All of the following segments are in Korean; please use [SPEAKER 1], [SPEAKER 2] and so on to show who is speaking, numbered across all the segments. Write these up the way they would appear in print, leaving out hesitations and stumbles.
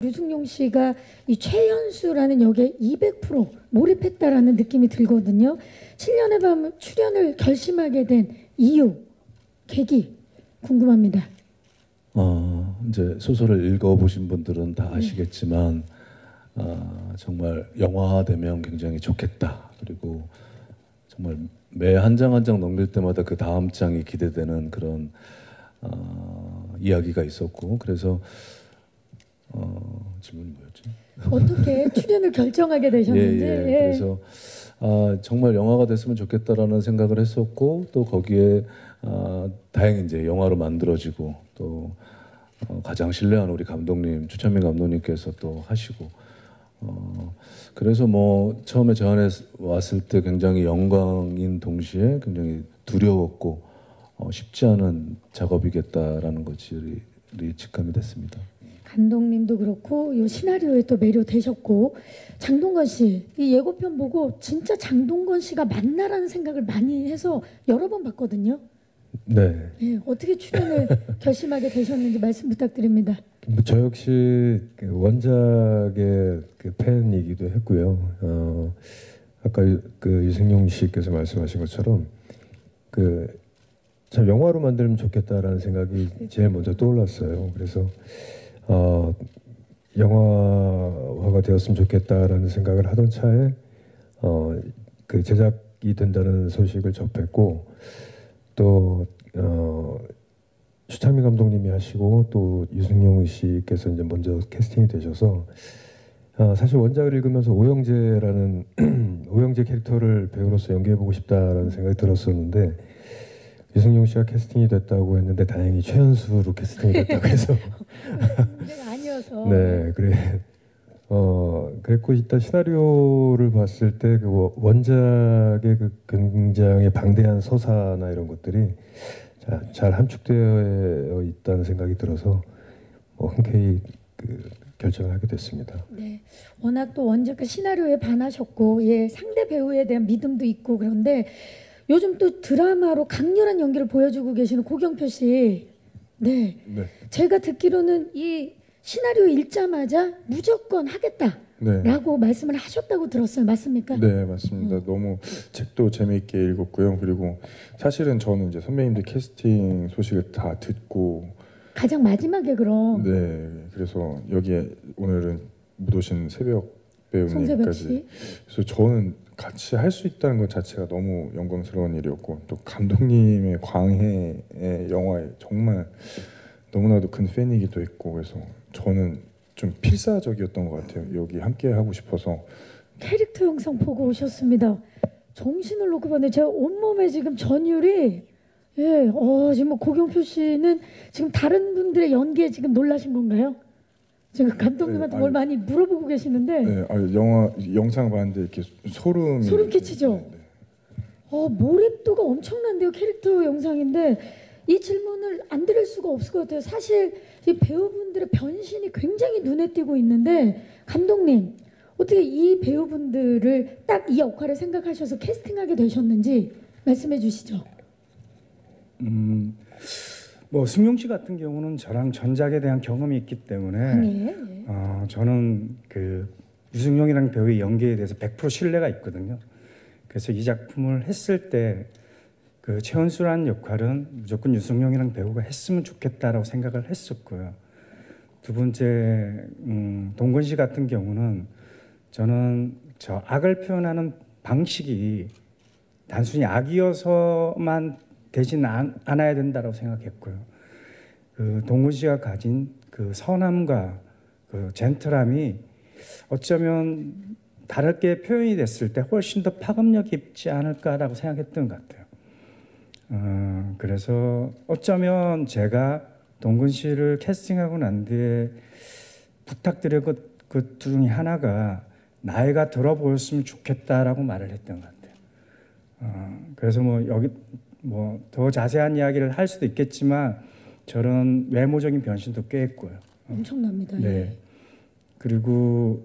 [SPEAKER 1] 류승룡 씨가 이 최연수라는 역에 200% 몰입했다라는 느낌이 들거든요. 7년의 밤 출연을 결심하게 된 이유, 계기 궁금합니다.
[SPEAKER 2] 이제 소설을 읽어보신 분들은 다 아시겠지만 정말 영화화되면 굉장히 좋겠다. 그리고 정말 매 한 장 한 장 넘길 때마다 그 다음 장이 기대되는 그런 이야기가 있었고, 그래서 질문이 뭐였지?
[SPEAKER 1] 어떻게 출연을 결정하게 되셨는지.
[SPEAKER 2] 그래서 정말 영화가 됐으면 좋겠다라는 생각을 했었고, 또 거기에 다행히 이제 영화로 만들어지고, 또 가장 신뢰하는 우리 감독님 추찬민 감독님께서 또 하시고, 그래서 뭐 처음에 저 안에 왔을 때 굉장히 영광인 동시에 굉장히 두려웠고 쉽지 않은 작업이겠다라는 것이 직감이 됐습니다.
[SPEAKER 1] 감독님도 그렇고 이 시나리오에 또 매료되셨고, 장동건 씨 이 예고편 보고 진짜 장동건 씨가 맞나라는 생각을 많이 해서 여러 번 봤거든요.
[SPEAKER 3] 네.
[SPEAKER 1] 예, 어떻게 출연을 결심하게 되셨는지 말씀 부탁드립니다.
[SPEAKER 3] 저 역시 원작의 팬이기도 했고요. 아까 유승용 씨께서 말씀하신 것처럼 참 영화로 만들면 좋겠다라는 생각이 제일 먼저 떠올랐어요. 그래서 영화화가 되었으면 좋겠다라는 생각을 하던 차에 제작이 된다는 소식을 접했고, 또 추창민 감독님이 하시고 또 유승용 씨께서 이제 먼저 캐스팅이 되셔서 사실 원작을 읽으면서 오영재라는 오영재 캐릭터를 배우로서 연기해보고 싶다라는 생각이 들었었는데, 유승용 씨가 캐스팅이 됐다고 했는데 다행히 최연수로 캐스팅이 됐다고 해서
[SPEAKER 1] 아니어서
[SPEAKER 3] 네, 그랬고, 일단 시나리오를 봤을 때 원작의 굉장히 방대한 서사나 이런 것들이 잘 함축되어 있다는 생각이 들어서 흔쾌히 결정을 하게 됐습니다.
[SPEAKER 1] 네, 워낙 또 원작과 시나리오에 반하셨고, 상대 배우에 대한 믿음도 있고, 그런데 요즘 또 드라마로 강렬한 연기를 보여주고 계시는 고경표 씨. 네. 제가 듣기로는 이 시나리오 읽자마자 무조건 하겠다라고 말씀을 하셨다고 들었어요. 맞습니까?
[SPEAKER 4] 네, 맞습니다. 너무 책도 재미있게 읽었고요. 그리고 사실은 저는 이제 선배님들 캐스팅 소식을 다 듣고
[SPEAKER 1] 가장 마지막에 그럼.
[SPEAKER 4] 네, 그래서 여기에 오늘은 못 오신 새벽 배우님까지. 그래서 저는 같이 할 수 있다는 것 자체가 너무 영광스러운 일이었고, 또 감독님의 광해의 영화에 정말 너무나도 큰 팬이기도 했고, 그래서 저는 좀 필사적이었던 것 같아요. 여기 함께 하고 싶어서.
[SPEAKER 1] 캐릭터 영상 보고 오셨습니다. 정신을 놓고 봤는데 제가 온몸에 지금 전율이 지금 고경표 씨는 지금 다른 분들의 연기에 지금 놀라신 건가요? 지금 감독님한테 뭘 많이 물어보고 계시는데.
[SPEAKER 4] 네, 영상 봤는데 이렇게 소름
[SPEAKER 1] 끼치죠. 몰입도가 엄청난데요. 캐릭터 영상인데 이 질문을 안 드릴 수가 없을 것 같아요. 사실 이 배우분들의 변신이 굉장히 눈에 띄고 있는데, 감독님 어떻게 이 배우분들을 딱 이 역할을 생각하셔서 캐스팅하게 되셨는지 말씀해 주시죠.
[SPEAKER 5] 뭐 승용 씨 같은 경우는 저랑 전작에 대한 경험이 있기 때문에 저는 유승용이라는 배우의 연기에 대해서 100% 신뢰가 있거든요. 그래서 이 작품을 했을 때 최연수라는 역할은 무조건 유승용이라는 배우가 했으면 좋겠다라고 생각을 했었고요. 두 번째, 동건 씨 같은 경우는 저는 저 악을 표현하는 방식이 단순히 악이어서만 되진 않아야 된다고 생각했고요. 동건 씨가 가진 선함과 젠틀함이 어쩌면 다르게 표현이 됐을 때 훨씬 더 파급력이 있지 않을까라고 생각했던 것 같아요. 그래서 어쩌면 제가 동근 씨를 캐스팅하고 난 뒤에 부탁드린 그 중에 하나가 나이가 들어 보였으면 좋겠다라고 말을 했던 것 같아요. 그래서 여기 더 자세한 이야기를 할 수도 있겠지만 저런 외모적인 변신도 꽤 했고요.
[SPEAKER 1] 엄청납니다.
[SPEAKER 5] 네. 그리고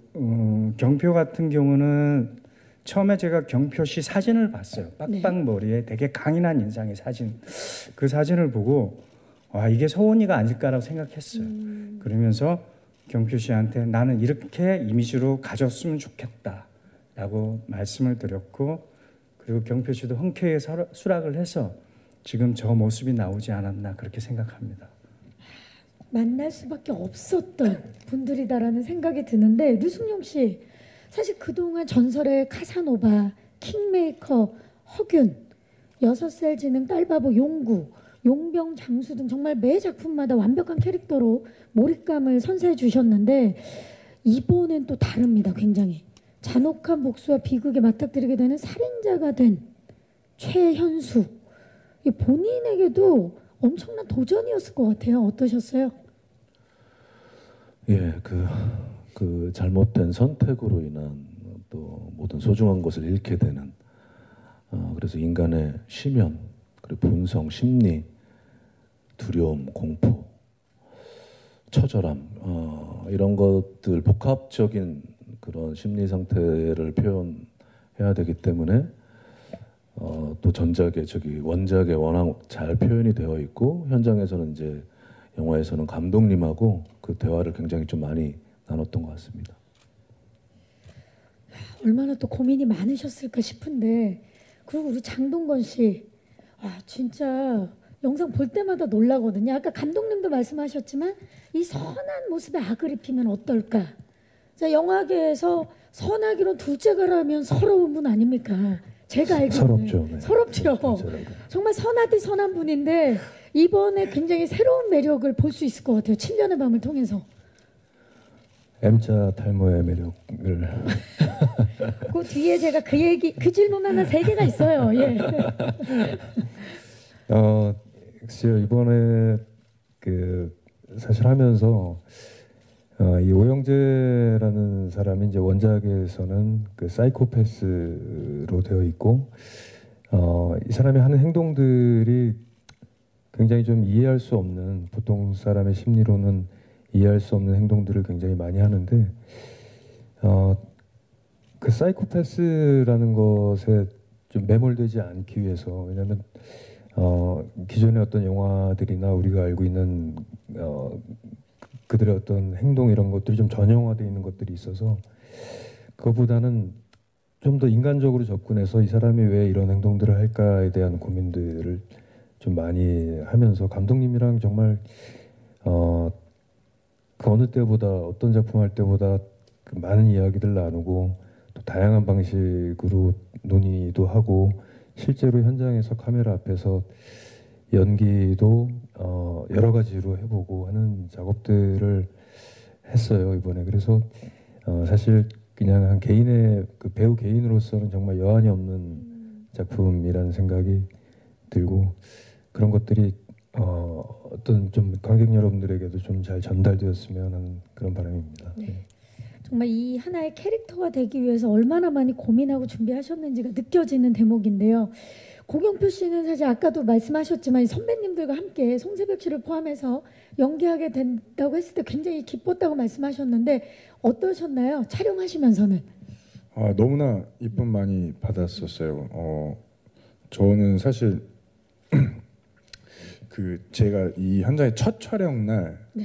[SPEAKER 5] 경표 같은 경우는 처음에 제가 경표 씨 사진을 봤어요. 빡빡 머리에 되게 강인한 인상의 사진. 그 사진을 보고 이게 서훈이가 아닐까라고 생각했어요. 그러면서 경표 씨한테 나는 이렇게 이미지로 가졌으면 좋겠다라고 말씀을 드렸고, 그리고 경표 씨도 흔쾌히 수락을 해서 지금 저 모습이 나오지 않았나 그렇게 생각합니다.
[SPEAKER 1] 만날 수밖에 없었던 분들이다라는 생각이 드는데, 류승룡 씨 사실 그동안 전설의 카사노바, 킹메이커, 허균, 6살 지능 딸바보 용구, 용병 장수 등 정말 매 작품마다 완벽한 캐릭터로 몰입감을 선사해 주셨는데, 이번엔 또 다릅니다. 굉장히 잔혹한 복수와 비극에 맞닥뜨리게 되는 살인자가 된 최현수. 이 본인에게도 엄청난 도전이었을 것 같아요. 어떠셨어요?
[SPEAKER 2] 예, 그 잘못된 선택으로 인한 또 모든 소중한 것을 잃게 되는, 그래서 인간의 심연, 그리고 본성, 심리, 두려움, 공포, 처절함, 이런 것들 복합적인 그런 심리 상태를 표현해야 되기 때문에 또 원작에 워낙 잘 표현이 되어 있고, 현장에서는 이제 영화에서는 감독님하고 그 대화를 굉장히 좀 많이 나눴던 것 같습니다.
[SPEAKER 1] 얼마나 또 고민이 많으셨을까 싶은데, 그리고 우리 장동건 씨, 진짜 영상 볼 때마다 놀라거든요. 아까 감독님도 말씀하셨지만 이 선한 모습에 악을 입히면 어떨까? 자, 영화계에서 선하기로 둘째가라면 서러운 분 아닙니까? 제가 알기로는
[SPEAKER 3] 서럽죠. 네.
[SPEAKER 1] 서럽죠. 정말 선하디 선한 분인데 이번에 굉장히 새로운 매력을 볼 수 있을 것 같아요. 7년의 밤을 통해서.
[SPEAKER 3] M자 탈모의 매력을
[SPEAKER 1] 그 뒤에 제가 그 질문 하나 3개가 있어요. 예.
[SPEAKER 3] 글쎄요, 이번에 사실 하면서 이 오영재라는 사람이 이제 원작에서는 그 사이코패스로 되어 있고, 이 사람이 하는 행동들이 굉장히 좀 이해할 수 없는, 보통 사람의 심리로는 이해할 수 없는 행동들을 굉장히 많이 하는데, 그 사이코패스라는 것에 좀 매몰되지 않기 위해서, 왜냐하면 기존의 어떤 영화들이나 우리가 알고 있는 그들의 어떤 행동 이런 것들이 좀 전형화되어 있는 것들이 있어서, 그거보다는 좀 더 인간적으로 접근해서 이 사람이 왜 이런 행동들을 할까에 대한 고민들을 좀 많이 하면서, 감독님이랑 정말 그 어느 때보다, 어떤 작품 할 때보다 그 많은 이야기들 나누고, 또 다양한 방식으로 논의도 하고, 실제로 현장에서 카메라 앞에서 연기도 여러 가지로 해보고 하는 작업들을 했어요, 이번에. 그래서 사실 그냥 한 개인의, 그 배우 개인으로서는 정말 여한이 없는 작품이라는 생각이 들고, 그런 것들이 어떤 좀 관객 여러분들에게도 좀 잘 전달되었으면 하는 그런 바람입니다.
[SPEAKER 1] 네. 정말 이 하나의 캐릭터가 되기 위해서 얼마나 많이 고민하고 준비하셨는지가 느껴지는 대목인데요. 고경표 씨는 사실 아까도 말씀하셨지만 선배님들과 함께 송새벽 씨를 포함해서 연기하게 된다고 했을 때 굉장히 기뻤다고 말씀하셨는데 어떠셨나요? 촬영하시면서는?
[SPEAKER 4] 너무나 이쁨 많이 받았었어요. 저는 사실 제가 이 현장의 첫 촬영 날
[SPEAKER 1] 네.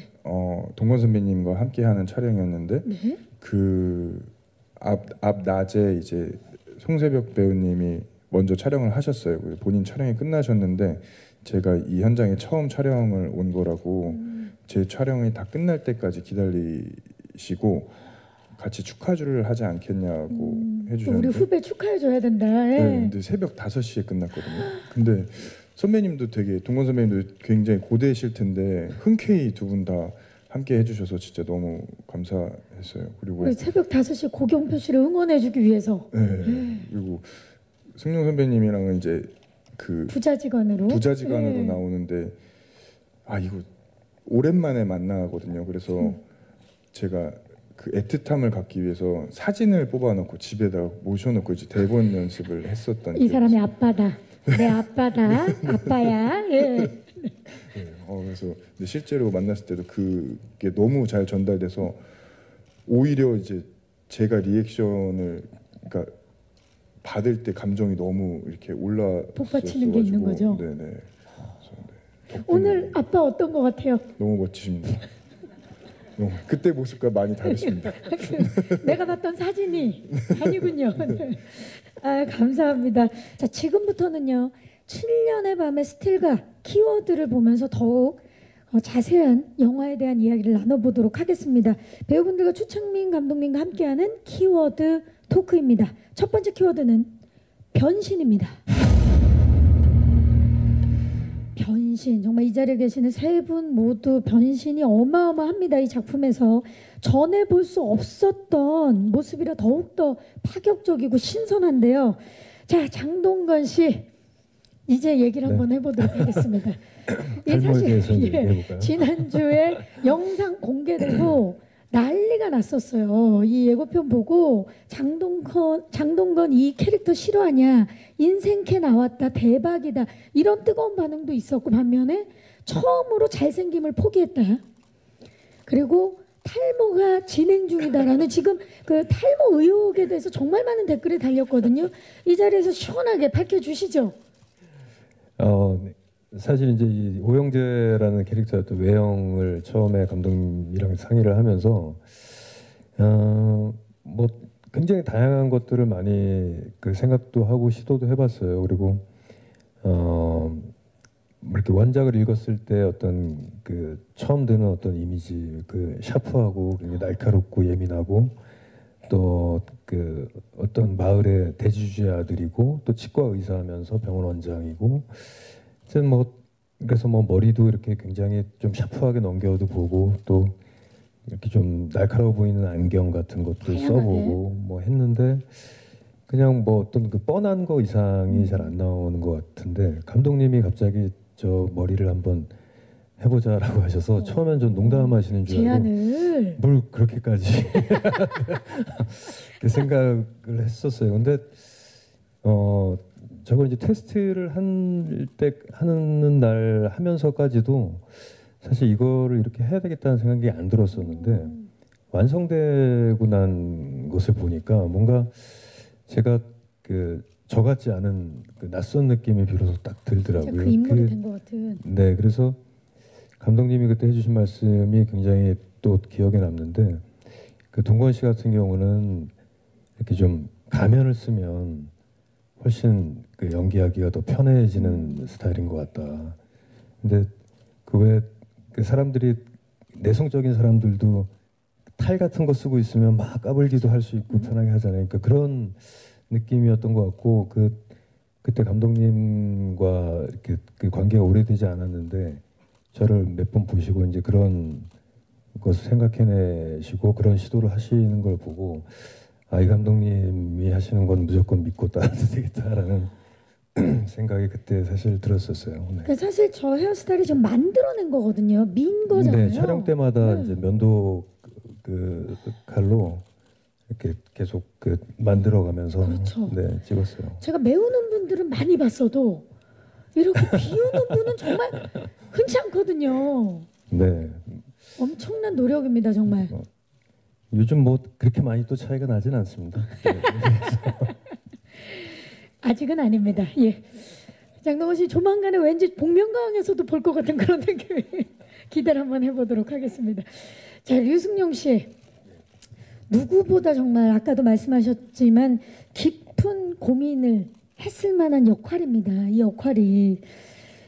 [SPEAKER 4] 동건 선배님과 함께하는 촬영이었는데,
[SPEAKER 1] 네.
[SPEAKER 4] 그 앞 낮에 이제 송새벽 배우님이 먼저 촬영을 하셨어요. 본인 촬영이 끝나셨는데 제가 이 현장에 처음 촬영을 온 거라고 제 촬영이 다 끝날 때까지 기다리시고 같이 축하주를 하지 않겠냐고 해주셨는데,
[SPEAKER 1] 우리 후배 축하해줘야 된다. 예.
[SPEAKER 4] 네, 근데 새벽 5시에 끝났거든요. 근데 선배님도 되게, 동건 선배님도 굉장히 고대이실 텐데 흔쾌히 두 분 다 함께 해주셔서 진짜 너무 감사했어요. 그리고
[SPEAKER 1] 우리 새벽 5시에 고경표 씨를 응원해주기 위해서.
[SPEAKER 4] 네. 그리고 승용 선배님이랑은 이제 그
[SPEAKER 1] 부자직원으로 네.
[SPEAKER 4] 나오는데 이거 오랜만에 만나거든요. 그래서 제가 그 애틋함을 갖기 위해서 사진을 뽑아놓고 집에다 모셔놓고 이제 대본 연습을 했었던.
[SPEAKER 1] 이 사람이 아빠다. 내 아빠다. 아빠야. 예.
[SPEAKER 4] 그래서 근데 실제로 만났을 때도 그게 너무 잘 전달돼서 오히려 이제 제가 리액션을 그러니까 받을 때 감정이 너무 이렇게
[SPEAKER 1] 복받치는 게 있는 거죠.
[SPEAKER 4] 네네. 그래서,
[SPEAKER 1] 오늘 아빠 어떤 것 같아요?
[SPEAKER 4] 너무 멋지십니다. 그때 모습과 많이 다르십니다.
[SPEAKER 1] 내가 봤던 사진이 아니군요. 네. 아, 감사합니다. 자, 지금부터는요. 7년의 밤의 스틸과 키워드를 보면서 더욱 자세한 영화에 대한 이야기를 나눠보도록 하겠습니다. 배우분들과 추창민 감독님과 함께하는 키워드 토크입니다. 첫 번째 키워드는 변신입니다. 변신. 정말 이 자리에 계시는 세 분 모두 변신이 어마어마합니다. 이 작품에서 전에 볼 수 없었던 모습이라 더욱더 파격적이고 신선한데요. 자, 장동건 씨 이제 얘기를 한번 해보도록 하겠습니다. 사실 지난주에 영상 공개되고 난리가 났었어요. 이 예고편 보고 장동건 이 캐릭터 싫어하냐, 인생캐 나왔다, 대박이다, 이런 뜨거운 반응도 있었고, 반면에 처음으로 잘생김을 포기했다, 그리고 탈모가 진행 중이다라는 지금 그 탈모 의혹에 대해서 정말 많은 댓글이 달렸거든요. 이 자리에서 시원하게 밝혀주시죠.
[SPEAKER 3] 사실 이제 이 오영재라는 캐릭터의 외형을 처음에 감독님이랑 상의를 하면서 뭐 굉장히 다양한 것들을 많이 그 생각도 하고 시도도 해봤어요. 그리고 이렇게 원작을 읽었을 때 어떤 그 처음 드는 어떤 이미지, 그 샤프하고 굉장히 날카롭고 예민하고 또 그 어떤 마을의 대주주의 아들이고 또 치과 의사하면서 병원 원장이고, 하여튼 뭐 그래서 뭐 머리도 이렇게 굉장히 좀 샤프하게 넘겨도 보고 또 이렇게 좀 날카로워 보이는 안경 같은 것도 써보고 뭐 했는데 그냥 뭐 어떤 그 뻔한 거 이상이 잘 안 나오는 것 같은데, 감독님이 갑자기 저 머리를 한번 해보자라고 하셔서 처음엔 좀 농담하시는 줄 알고 뭘 그렇게까지 생각을 했었어요. 근데 저걸 이제 테스트를 하는 날 하면서까지도 사실 이거를 이렇게 해야 되겠다는 생각이 안 들었었는데, 완성되고 난 것을 보니까 뭔가 제가 저 같지 않은 그 낯선 느낌이 비로소 딱 들더라고요.
[SPEAKER 1] 그 인물이 된 것 같은.
[SPEAKER 3] 네, 그래서 감독님이 그때 해주신 말씀이 굉장히 또 기억에 남는데, 그 동건 씨 같은 경우는 이렇게 좀 가면을 쓰면 훨씬 그 연기하기가 더 편해지는 스타일인 것 같다. 근데 그 외에 그 사람들이, 내성적인 사람들도 탈 같은 거 쓰고 있으면 막 까불기도 할 수 있고 편하게 하잖아요. 그러니까 그런 느낌이었던 것 같고, 그때 감독님과 이렇게 그 관계가 오래되지 않았는데 저를 몇 번 보시고 이제 그런 것을 생각해내시고 그런 시도를 하시는 걸 보고, 이 감독님이 하시는 건 무조건 믿고 따라야 되겠다라는 생각이 그때 사실 들었었어요. 네.
[SPEAKER 1] 그러니까 사실 저 헤어스타일이 좀 만들어낸 거거든요. 민 거잖아요.
[SPEAKER 3] 네, 촬영 때마다 이제 면도 그 칼로 이렇게 계속 그 만들어가면서
[SPEAKER 1] 그렇죠.
[SPEAKER 3] 네, 찍었어요.
[SPEAKER 1] 제가 메우는 분들은 많이 봤어도 이렇게 비우는 분은 정말 흔치 않거든요.
[SPEAKER 3] 네.
[SPEAKER 1] 엄청난 노력입니다, 정말.
[SPEAKER 3] 요즘 뭐 그렇게 많이 또 차이가 나진 않습니다. 네.
[SPEAKER 1] 아직은 아닙니다. 예. 장동건 씨 조만간에 왠지 복면가왕에서도 볼 것 같은 그런 느낌이 기대를 한번 해보도록 하겠습니다. 자, 류승룡 씨. 누구보다 정말 아까도 말씀하셨지만 깊은 고민을 했을 만한 역할입니다. 이 역할이.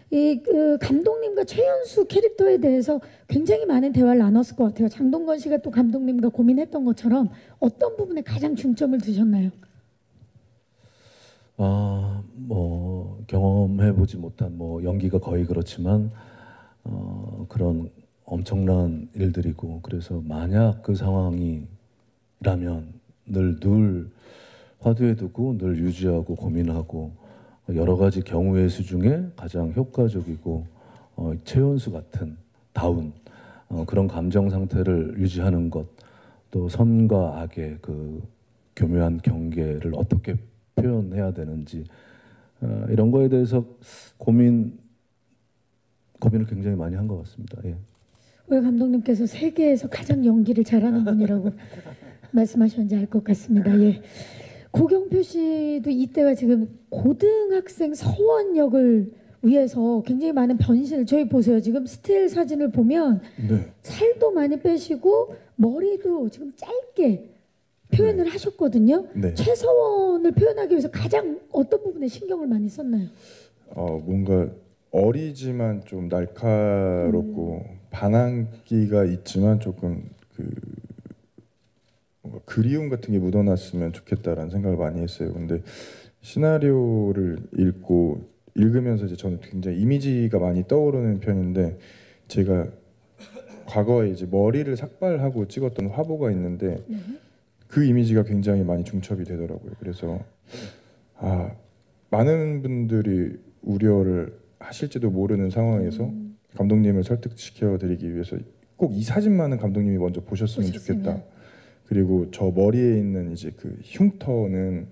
[SPEAKER 1] 그 감독님과 최연수 캐릭터에 대해서 굉장히 많은 대화를 나눴을 것 같아요. 장동건 씨가 또 감독님과 고민했던 것처럼 어떤 부분에 가장 중점을 두셨나요?
[SPEAKER 2] 뭐 경험해보지 못한 뭐 연기가 거의 그렇지만 그런 엄청난 일들이고, 그래서 만약 그 상황이라면 늘 화두에 두고 늘 유지하고 고민하고, 여러 가지 경우의 수 중에 가장 효과적이고 최연수 같은 다운 그런 감정 상태를 유지하는 것, 또 선과 악의 그 교묘한 경계를 어떻게 표현해야 되는지, 이런 거에 대해서 고민을 굉장히 많이 한 것 같습니다. 예.
[SPEAKER 1] 왜 감독님께서 세계에서 가장 연기를 잘하는 분이라고 말씀하셨는지 알 것 같습니다. 예. 고경표 씨도 이때가 지금 고등학생 서원 역을 위해서 굉장히 많은 변신을 저희 보세요. 지금 스틸 사진을 보면
[SPEAKER 4] 네.
[SPEAKER 1] 살도 많이 빼시고 머리도 지금 짧게 표현을 하셨거든요.
[SPEAKER 4] 네.
[SPEAKER 1] 최서원을 표현하기 위해서 가장 어떤 부분에 신경을 많이 썼나요?
[SPEAKER 4] 뭔가 어리지만 좀 날카롭고 반항기가 있지만 조금 그 뭔가 그리움 같은 게 묻어났으면 좋겠다라는 생각을 많이 했어요. 근데 시나리오를 읽으면서 이제 저는 굉장히 이미지가 많이 떠오르는 편인데 제가 과거에 이제 머리를 삭발하고 찍었던 화보가 있는데 그 이미지가 굉장히 많이 중첩이 되더라고요. 그래서 많은 분들이 우려를 하실지도 모르는 상황에서 감독님을 설득시켜 드리기 위해서 꼭 이 사진만은 감독님이 먼저 보셨으면 좋겠다. 그리고 저 머리에 있는 이제 그 흉터는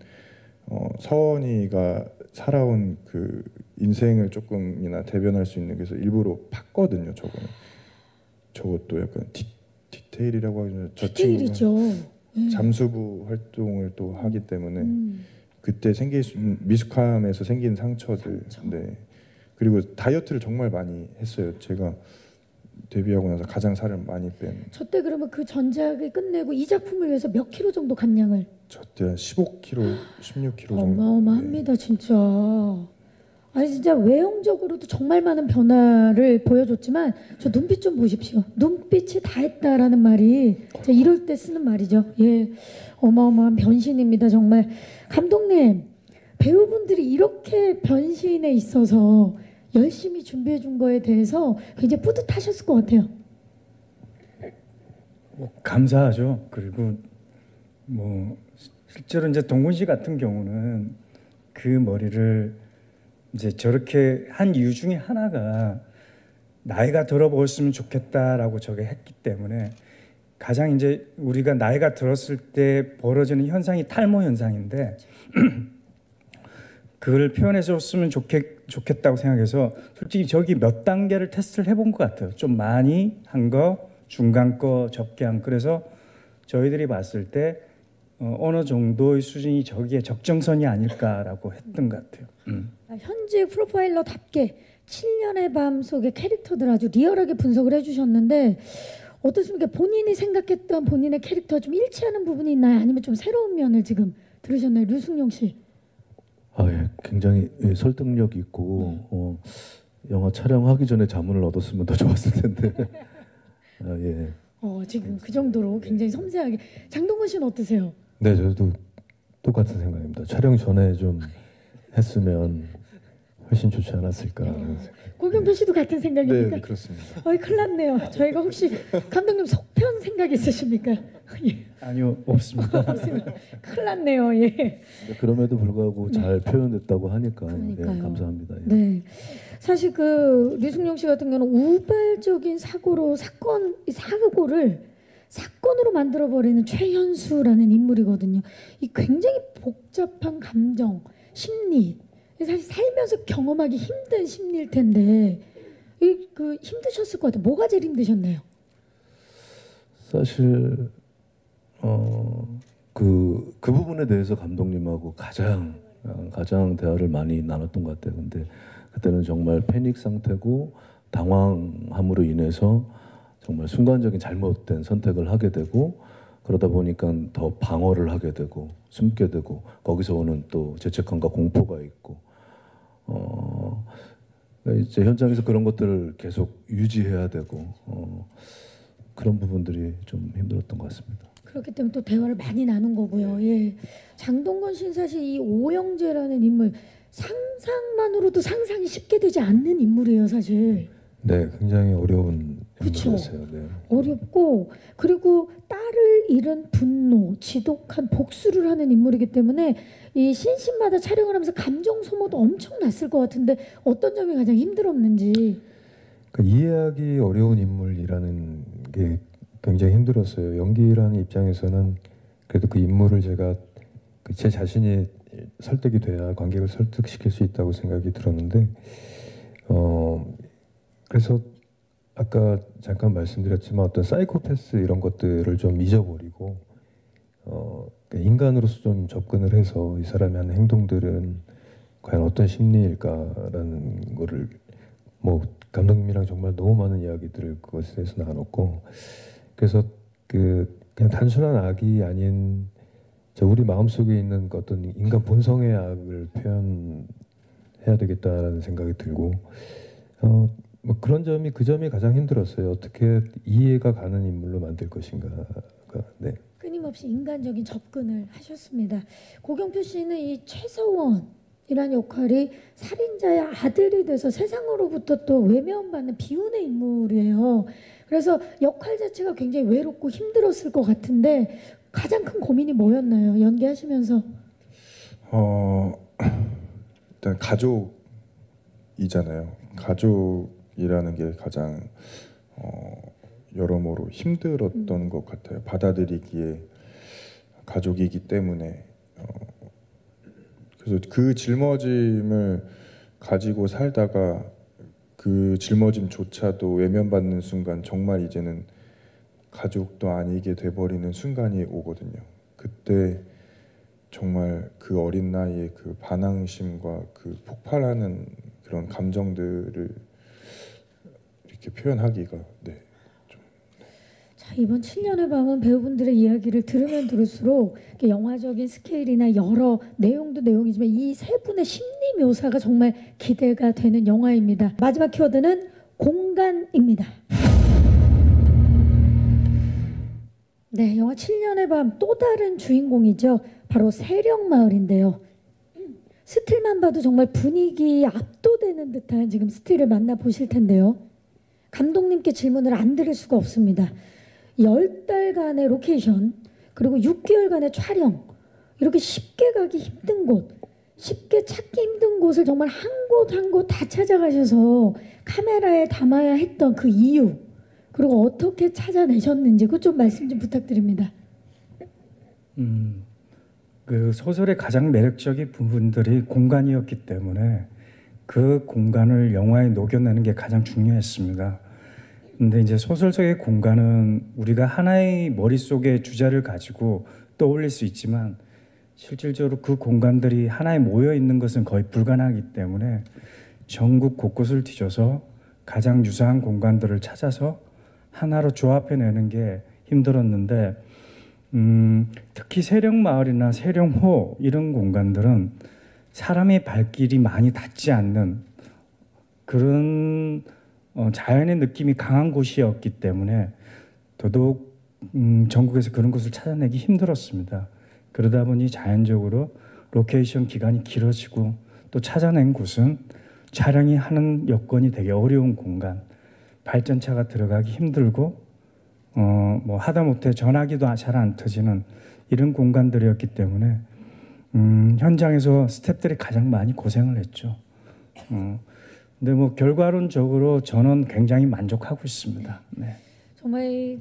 [SPEAKER 4] 서원이가 살아온 그 인생을 조금이나 대변할 수 있는, 그래서 일부러 팠거든요. 저것도 약간 디테일이라고 하죠. 저
[SPEAKER 1] 디테일이죠.
[SPEAKER 4] 잠수부 활동을 또 하기 때문에 그때 미숙함에서 생긴 상처들. 네. 그리고 다이어트를 정말 많이 했어요. 제가 데뷔하고 나서 가장 살을 많이 뺀.
[SPEAKER 1] 저 때 그러면 그 전작을 끝내고 이 작품을 위해서 몇 킬로 정도 감량을?
[SPEAKER 4] 저 때 한 15kg, 16kg 정도.
[SPEAKER 1] 어마어마합니다. 네. 진짜. 아니 진짜 외형적으로도 정말 많은 변화를 보여줬지만 저 눈빛 좀 보십시오. 눈빛이 다 했다라는 말이 제가 이럴 때 쓰는 말이죠. 예, 어마어마한 변신입니다. 정말. 감독님, 배우분들이 이렇게 변신에 있어서 열심히 준비해 준 거에 대해서 굉장히 뿌듯하셨을 것 같아요.
[SPEAKER 5] 감사하죠. 그리고 실제로 이제 동근 씨 같은 경우는 그 머리를 이제 저렇게 한 이유 중에 하나가 나이가 들어 보였으면 좋겠다라고 저게 했기 때문에 가장 이제 우리가 나이가 들었을 때 벌어지는 현상이 탈모 현상인데 그걸 표현해 줬으면 좋겠다고 생각해서 솔직히 저기 몇 단계를 테스트를 해본 것 같아요. 좀 많이 한 거, 중간 거, 적게 한 거. 그래서 저희들이 봤을 때 어느 정도의 수준이 저기에 적정선이 아닐까라고 했던 것 같아요.
[SPEAKER 1] 현재 프로파일러답게 7년의 밤 속의 캐릭터들 아주 리얼하게 분석을 해주셨는데 어떻습니까? 본인이 생각했던 본인의 캐릭터와 좀 일치하는 부분이 있나요? 아니면 좀 새로운 면을 지금 들으셨나요? 류승룡 씨.
[SPEAKER 2] 예, 굉장히 설득력 있고 영화 촬영하기 전에 자문을 얻었으면 더 좋았을 텐데. 예.
[SPEAKER 1] 지금 그 정도로 굉장히 섬세하게. 장동건 씨는 어떠세요?
[SPEAKER 3] 네, 저도 똑같은 생각입니다. 촬영 전에 좀 했으면 훨씬 좋지 않았을까.
[SPEAKER 1] 고경표 씨도 같은 생각입니까?
[SPEAKER 4] 네, 그렇습니다.
[SPEAKER 1] 큰일 났네요. 저희가 혹시 감독님 속편 생각 있으십니까? 예.
[SPEAKER 5] 아니요, 없습니다.
[SPEAKER 1] 큰일 났네요. 예.
[SPEAKER 2] 그럼에도 불구하고 잘 표현됐다고 하니까 예,
[SPEAKER 1] 그러니까요.
[SPEAKER 2] 감사합니다. 예.
[SPEAKER 1] 네, 사실 그 류승룡 씨 같은 경우는 우발적인 사고를 사건으로 만들어 버리는 최현수라는 인물이거든요. 이 굉장히 복잡한 감정, 심리, 사실 살면서 경험하기 힘든 심리일 텐데 그 힘드셨을 것 같아요. 뭐가 제일 힘드셨나요?
[SPEAKER 2] 사실 그 부분에 대해서 감독님하고 가장 대화를 많이 나눴던 것 같아요. 근데 그때는 정말 패닉 상태고 당황함으로 인해서 정말 순간적인 잘못된 선택을 하게 되고 그러다 보니까 더 방어를 하게 되고 숨게 되고 거기서 오는 또 죄책감과 공포가 있고 이제 현장에서 그런 것들을 계속 유지해야 되고 그런 부분들이 좀 힘들었던 것 같습니다.
[SPEAKER 1] 그렇기 때문에 또 대화를 많이 나눈 거고요. 예. 장동건 씨는 사실 이 오영재라는 인물 상상만으로도 상상이 쉽게 되지 않는 인물이에요, 사실.
[SPEAKER 3] 네, 굉장히 어려운 인물이었어요. 네.
[SPEAKER 1] 어렵고 그리고 딸을 잃은 분노, 지독한 복수를 하는 인물이기 때문에 이 신신마다 촬영을 하면서 감정 소모도 엄청 났을 것 같은데 어떤 점이 가장 힘들었는지.
[SPEAKER 3] 그러니까 이해하기 어려운 인물이라는 게 굉장히 힘들었어요. 연기라는 입장에서는 그래도 그 인물을 제가 제 자신이 설득이 돼야 관객을 설득시킬 수 있다고 생각이 들었는데 그래서 아까 잠깐 말씀드렸지만 어떤 사이코패스 이런 것들을 좀 잊어버리고 인간으로서 좀 접근을 해서 이 사람이 하는 행동들은 과연 어떤 심리일까라는 거를 뭐 감독님이랑 정말 너무 많은 이야기들을 그것에 대해서 나눴고, 그래서 그냥 단순한 악이 아닌 우리 마음속에 있는 어떤 인간 본성의 악을 표현해야 되겠다라는 생각이 들고, 뭐 그런 점이 그 점이 가장 힘들었어요. 어떻게 이해가 가는 인물로 만들 것인가가. 네.
[SPEAKER 1] 끊임없이 인간적인 접근을 하셨습니다. 고경표 씨는 이 최서원이라는 역할이 살인자의 아들이 돼서 세상으로부터 또 외면받는 비운의 인물이에요. 그래서 역할 자체가 굉장히 외롭고 힘들었을 것 같은데 가장 큰 고민이 뭐였나요? 연기하시면서.
[SPEAKER 4] 일단 가족이잖아요. 가족이라는 게 가장 여러모로 힘들었던 것 같아요. 받아들이기에 가족이기 때문에. 그래서 그 짊어짐을 가지고 살다가 그 짊어짐조차도 외면받는 순간 정말 이제는 가족도 아니게 돼버리는 순간이 오거든요. 그때 정말 그 어린 나이에 그 반항심과 그 폭발하는 그런 감정들을 이렇게 표현하기가
[SPEAKER 1] 자, 이번 7년의 밤은 배우분들의 이야기를 들으면 들을수록 영화적인 스케일이나 여러 내용도 내용이지만 이 세 분의 심리 묘사가 정말 기대가 되는 영화입니다. 마지막 키워드는 공간입니다. 네, 영화 7년의 밤 또 다른 주인공이죠. 바로 세령마을인데요. 스틸만 봐도 정말 분위기 압도되는 듯한 지금 스틸을 만나보실 텐데요. 감독님께 질문을 안 드릴 수가 없습니다. 10달간의 로케이션 그리고 6개월간의 촬영, 이렇게 쉽게 가기 힘든 곳, 쉽게 찾기 힘든 곳을 정말 한 곳 한 곳 다 찾아가셔서 카메라에 담아야 했던 그 이유, 그리고 어떻게 찾아내셨는지 그것 좀 말씀 좀 부탁드립니다.
[SPEAKER 5] 그 소설의 가장 매력적인 부분들이 공간이었기 때문에 그 공간을 영화에 녹여내는 게 가장 중요했습니다. 근데 이제 소설 속의 공간은 우리가 하나의 머릿속에 주제를 가지고 떠올릴 수 있지만 실질적으로 그 공간들이 하나에 모여 있는 것은 거의 불가능하기 때문에 전국 곳곳을 뒤져서 가장 유사한 공간들을 찾아서 하나로 조합해내는 게 힘들었는데, 특히 세령마을이나 세령호 이런 공간들은 사람의 발길이 많이 닿지 않는 그런 자연의 느낌이 강한 곳이었기 때문에 더더욱 전국에서 그런 곳을 찾아내기 힘들었습니다. 그러다 보니 자연적으로 로케이션 기간이 길어지고 또 찾아낸 곳은 촬영이 하는 여건이 되게 어려운 공간, 발전차가 들어가기 힘들고 뭐 하다못해 전화기도 잘 안 터지는 이런 공간들이었기 때문에 현장에서 스태프들이 가장 많이 고생을 했죠. 근데 뭐 결과론적으로 저는 굉장히 만족하고 있습니다. 네.
[SPEAKER 1] 정말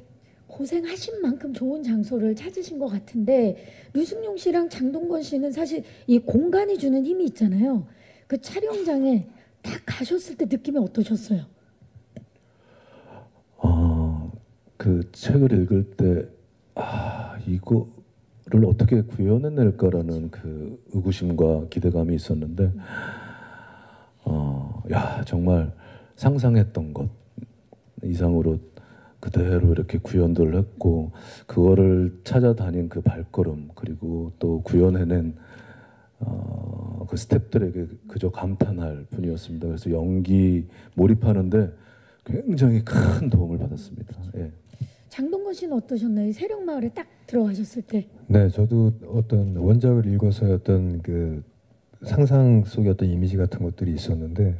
[SPEAKER 1] 고생하신 만큼 좋은 장소를 찾으신 것 같은데, 류승룡 씨랑 장동건 씨는 사실 이 공간이 주는 힘이 있잖아요. 그 촬영장에 딱 가셨을 때 느낌이 어떠셨어요?
[SPEAKER 2] 그 책을 읽을 때 이거를 어떻게 구현해낼까라는 그 의구심과 기대감이 있었는데, 정말 상상했던 것 이상으로 그대로 이렇게 구현들 했고, 그거를 찾아다닌 그 발걸음, 그리고 또 구현해낸 그 스태프들에게 그저 감탄할 뿐이었습니다. 그래서 연기 몰입하는데 굉장히 큰 도움을 받았습니다. 예.
[SPEAKER 1] 장동건 씨는 어떠셨나요? 세령마을에 딱 들어가셨을 때.
[SPEAKER 3] 네, 저도 어떤 원작을 읽어서 어떤 그 상상 속의 어떤 이미지 같은 것들이 있었는데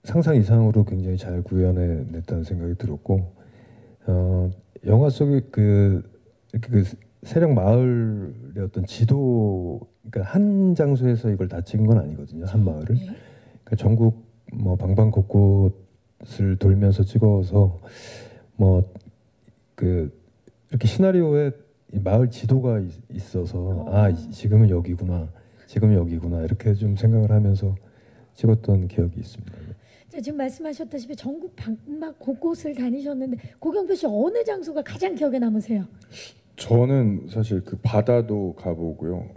[SPEAKER 3] 상상 이상으로 굉장히 잘 구현해냈다는 생각이 들었고, 영화 속의 이렇게 그 세령 마을의 어떤 지도, 그러니까 한 장소에서 이걸 다 찍은 건 아니거든요. 한 마을을.
[SPEAKER 1] 네.
[SPEAKER 3] 그러니까 전국 뭐 방방 곳곳을 돌면서 찍어서 이렇게 시나리오에 이 마을 지도가 있어서 지금은 여기구나, 지금은 여기구나 이렇게 좀 생각을 하면서 찍었던 기억이 있습니다.
[SPEAKER 1] 자, 지금 말씀하셨다시피 전국 방방 곳곳을 다니셨는데 고경표 씨 어느 장소가 가장 기억에 남으세요?
[SPEAKER 4] 저는 사실 그 바다도 가보고요,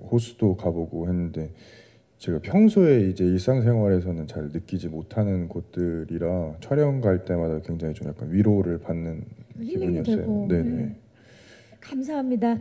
[SPEAKER 4] 호수도 가보고 했는데 제가 평소에 이제 일상생활에서는 잘 느끼지 못하는 곳들이라 촬영 갈 때마다 굉장히 좀 약간 위로를 받는
[SPEAKER 1] 힐링이
[SPEAKER 4] 기분이었어요.
[SPEAKER 1] 되고.
[SPEAKER 4] 네네.
[SPEAKER 1] 감사합니다.